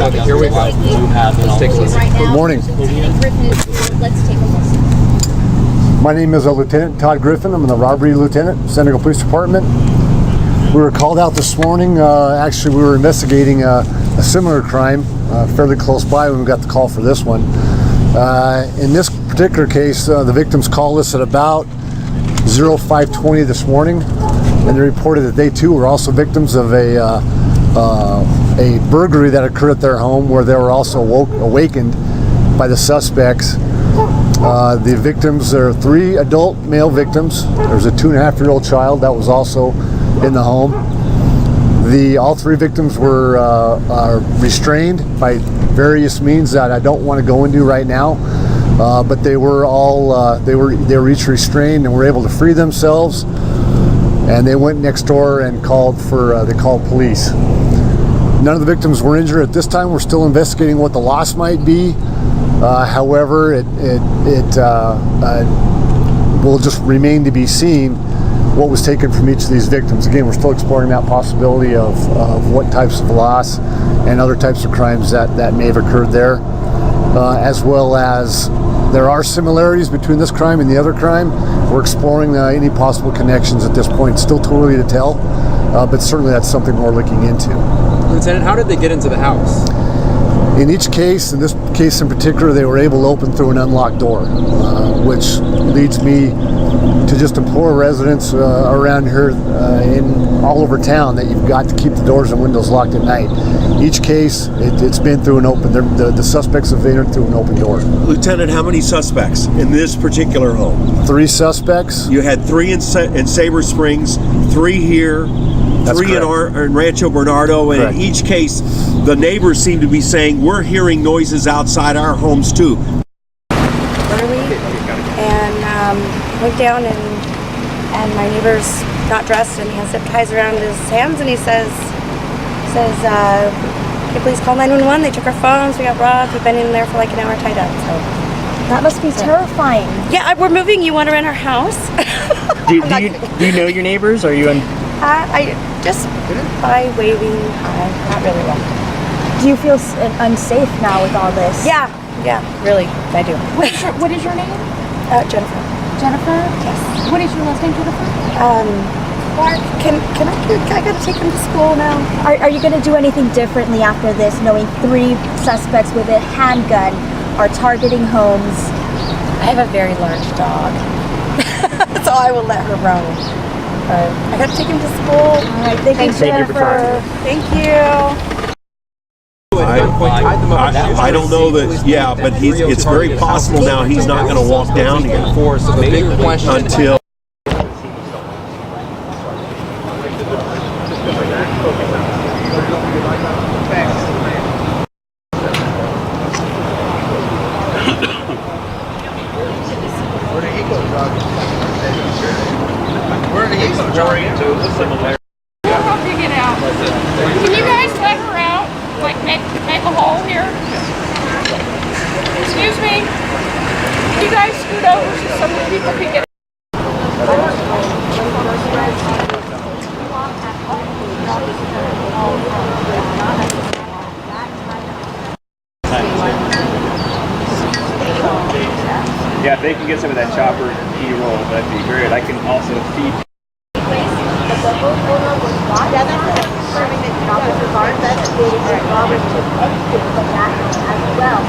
Okay, here we go. Let's take a listen. Good morning. Let's take a listen. My name is Lieutenant Todd Griffin. I'm the robbery lieutenant, Senegal Police Department. We were called out this morning. Actually, we were investigating a similar crime fairly close by when we got the call for this one. In this particular case, the victims called us at about 05:20 this morning, and they reported that they too were also victims of a burglary that occurred at their home, where they were also awakened by the suspects. The victims are 3 adult male victims. There's a 2.5-year-old child that was also in the home. All 3 victims were restrained by various means that I don't want to go into right now. But they were all they were each restrained and were able to free themselves. And they went next door and called police. None of the victims were injured at this time. We're still investigating what the loss might be. However, it will just remain to be seen what was taken from each of these victims. Again, we're still exploring that possibility of what types of loss and other types of crimes that may have occurred there, as well as there are similarities between this crime and the other crime. We're exploring any possible connections at this point. Still too early to tell, but certainly that's something we're looking into. Lieutenant, how did they get into the house? In each case, in this case in particular, they were able to open through an unlocked door, which leads me to just implore residents around here in all over town that you've got to keep the doors and windows locked at night. Each case, it's been through an open. The suspects have entered through an open door. Lieutenant, how many suspects in this particular home? 3 suspects. You had 3 in Sabre Springs, 3 here, That's 3 in Rancho Bernardo, and Correct. in each case, the neighbors seem to be saying, we're hearing noises outside our homes too. And went down and my neighbor's not dressed and he has zip ties around his hands and he says, can you please call 911? They took our phones, we got robbed, we've been in there for like an hour tied up. So That must be terrifying. yeah, we're moving. You want to rent our house? Do you know your neighbors? Are you in? I just by waving hi, not really well. Do you feel unsafe now with all this? Yeah, really, I do. What is your name? Jennifer. Jennifer? Yes. What is your last name, Jennifer? Can I gotta take him to school now? Are you going to do anything differently after this, knowing 3 suspects with a handgun are targeting homes? I have a very large dog, so I will let her roam. I gotta take him to school. All right, thank you, Thank you for Jennifer. Thank you. I don't know that, yeah, but it's very possible now he's not going to walk down here So the big question until We'll help you get out. Can you guys let her out? Like make a hole here? Excuse me? Can you guys scoot over so some of the people can get Yeah, if they can get some of that chopper E-roll, that'd be great. I can also feed. Serving the officers are investigating Robert took exit from that as well.